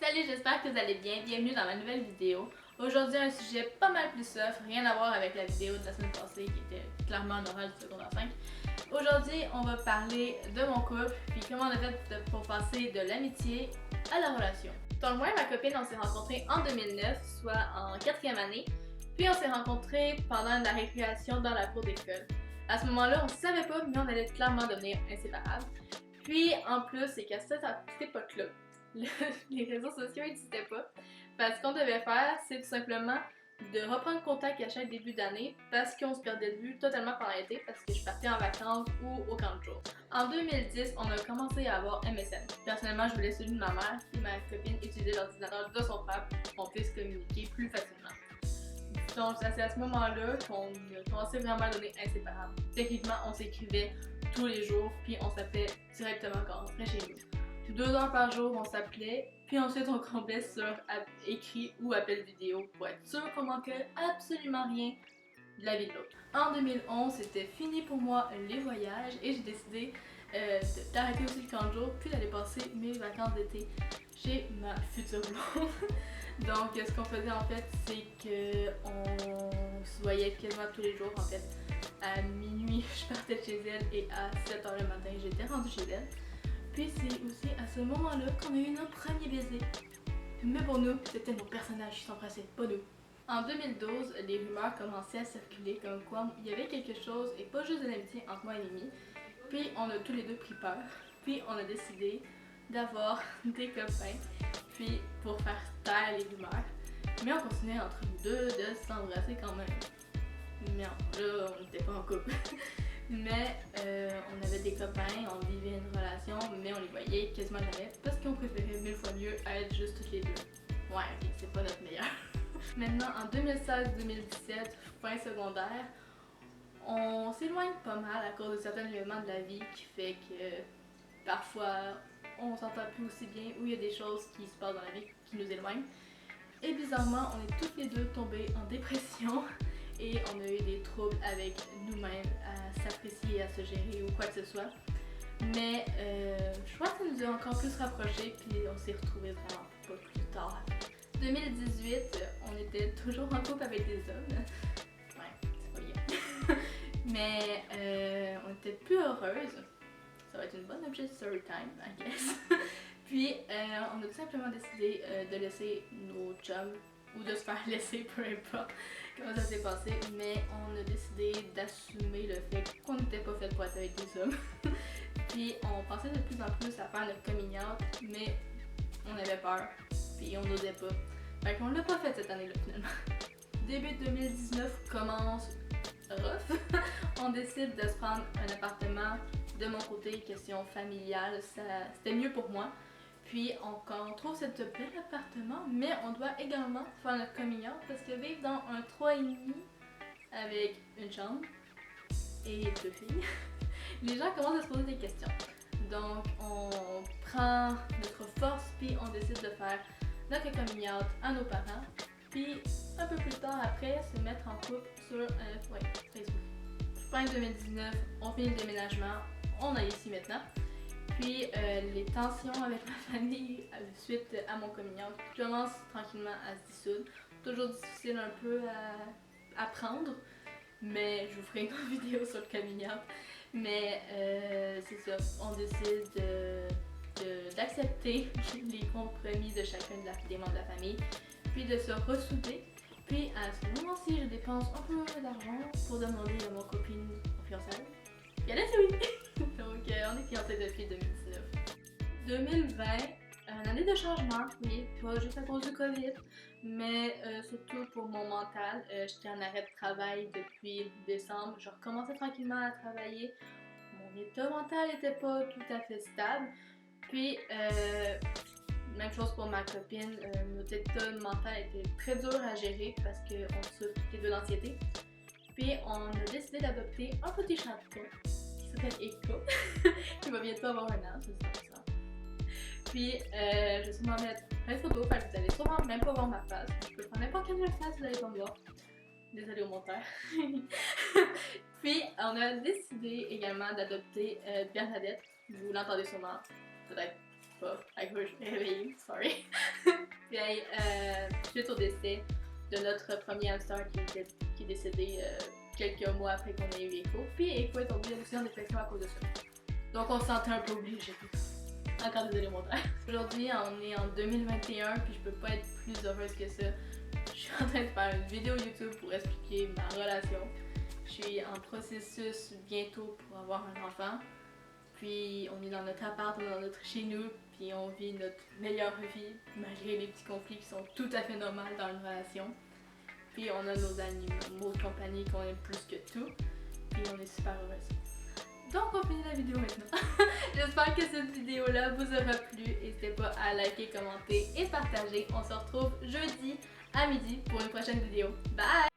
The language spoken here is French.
Salut, j'espère que vous allez bien. Bienvenue dans ma nouvelle vidéo. Aujourd'hui, un sujet pas mal plus soft, rien à voir avec la vidéo de la semaine passée qui était clairement un oral du secondaire 5. Aujourd'hui, on va parler de mon couple, puis comment on a fait pour passer de l'amitié à la relation. Donc moi et ma copine, on s'est rencontrés en 2009, soit en 4e année, puis on s'est rencontrés pendant la récréation dans la cour d'école. À ce moment-là, on savait pas, mais on allait clairement devenir inséparables. Puis en plus, c'est qu'à cette époque-là, les réseaux sociaux n'existaient pas. Parce qu'on devait faire, c'est tout simplement de reprendre contact à chaque début d'année parce qu'on se perdait de vue totalement pendant l'été parce que je partais en vacances ou au camp de jour. En 2010, on a commencé à avoir MSN. Personnellement, je voulais celui de ma mère et ma copine utilisait l'ordinateur de son frère pour qu'on puisse communiquer plus facilement. Donc, c'est à ce moment-là qu'on a commencé vraiment à devenir inséparables. Techniquement, on s'écrivait tous les jours, puis on s'appelait directement quand on rentrait chez nous. 2 heures par jour, on s'appelait, puis ensuite on comblait sur écrit ou appel vidéo pour être sûr qu'on manquait absolument rien de la vie de l'autre. En 2011, c'était fini pour moi les voyages et j'ai décidé d'arrêter aussi le camp de jour, puis d'aller passer mes vacances d'été chez ma future blonde. Donc, ce qu'on faisait en fait, c'est qu'on se voyait quasiment tous les jours en fait. À minuit, je partais de chez elle et à 7h le matin, j'étais rendue chez elle. Puis c'est aussi à ce moment-là qu'on a eu notre premier baiser. Mais pour nous, c'était nos personnages qui s'embrassaient, pas nous. En 2012, les rumeurs commençaient à circuler comme quoi il y avait quelque chose, et pas juste de l'amitié entre moi et Mimi. Puis on a tous les deux pris peur. Puis on a décidé d'avoir des copains, puis pour faire taire les rumeurs. Mais on continuait entre nous deux de s'embrasser quand même. Mais là, on n'était pas en couple. Mais on avait des copains, on vivait une relation, mais on les voyait quasiment jamais parce qu'on préférait 1000 fois mieux être juste toutes les deux. Ouais, ok, c'est pas notre meilleur. Maintenant, en 2016-2017, fin secondaire, on s'éloigne pas mal à cause de certains éléments de la vie qui fait que parfois on s'entend plus aussi bien ou il y a des choses qui se passent dans la vie qui nous éloignent. Et bizarrement, on est toutes les deux tombées en dépression. Et on a eu des troubles avec nous-mêmes à s'apprécier, à se gérer ou quoi que ce soit. Mais je crois que ça nous a encore plus rapprochés puis on s'est retrouvés vraiment pas plus tard. 2018, on était toujours en couple avec des hommes. Ouais, c'est pas bien. Mais on était plus heureuses. Ça va être une bonne objet de story time, I guess. Puis on a tout simplement décidé de laisser nos chums ou de se faire laisser, peu importe comment ça s'est passé, mais on a décidé d'assumer le fait qu'on n'était pas fait pour être avec des hommes. Puis on pensait de plus en plus à faire notre coming out, mais on avait peur, puis on n'osait pas. Fait qu'on l'a pas fait cette année-là finalement. Début 2019 commence rough. On décide de se prendre un appartement. De mon côté, question familiale, c'était mieux pour moi. Puis on trouve ce bel appartement, mais on doit également faire notre coming out parce que vivre dans un 3,5 avec une chambre et 2 filles, les gens commencent à se poser des questions. Donc on prend notre force puis on décide de faire notre coming out à nos parents. Puis un peu plus tard après, se mettre en couple sur Facebook. Fin 2019, on finit le déménagement, on est ici maintenant. Puis les tensions avec ma famille suite à mon coming out commencent tranquillement à se dissoudre. Toujours difficile un peu à prendre, mais je vous ferai une vidéo sur le coming out. Mais c'est ça, on décide d'accepter les compromis de chacun des membres de la famille, puis de se ressouder. Puis à ce moment-ci, je dépense un peu d'argent pour demander à mon copine en fiançailles. Puis elle a dit oui! Donc on est fiancés depuis 2019. 2020, une année de changement, oui, pas juste à cause du COVID, mais surtout pour mon mental. J'étais en arrêt de travail depuis décembre, je recommençais tranquillement à travailler. Mon état mental n'était pas tout à fait stable. Puis même chose pour ma copine, notre état mental était très dur à gérer parce qu'on souffre toutes les deux d'anxiété. Puis on a décidé d'adopter un petit chaton qui s'appelle Eko, qui va bientôt avoir 1 an, c'est ça. Puis je vais sûrement mettre plein de photos, fait que vous allez sûrement même pas voir ma face. Je peux prendre n'importe quelle face, vous allez pas me voir. Désolée au monteur. Puis on a décidé également d'adopter Bernadette, vous l'entendez sûrement, peut-être pas. Fait que je suis réveillée, sorry. Puis suite au décès de notre premier hamster qui est décédé quelques mois après qu'on ait eu Echo. Puis Echo est tombé aussi en dépression à cause de ça. Donc on se sentait un peu obligé. Encore désolé mon frère. Aujourd'hui on est en 2021 puis je peux pas être plus heureuse que ça. Je suis en train de faire une vidéo YouTube pour expliquer ma relation. Je suis en processus bientôt pour avoir un enfant. Puis on est dans notre appart, dans notre chez nous, puis on vit notre meilleure vie malgré les petits conflits qui sont tout à fait normaux dans une relation. Puis on a nos animaux de compagnie qu'on aime plus que tout. Puis on est super heureuses. Donc on finit la vidéo maintenant. J'espère que cette vidéo-là vous aura plu. N'hésitez pas à liker, commenter et partager. On se retrouve jeudi à midi pour une prochaine vidéo. Bye!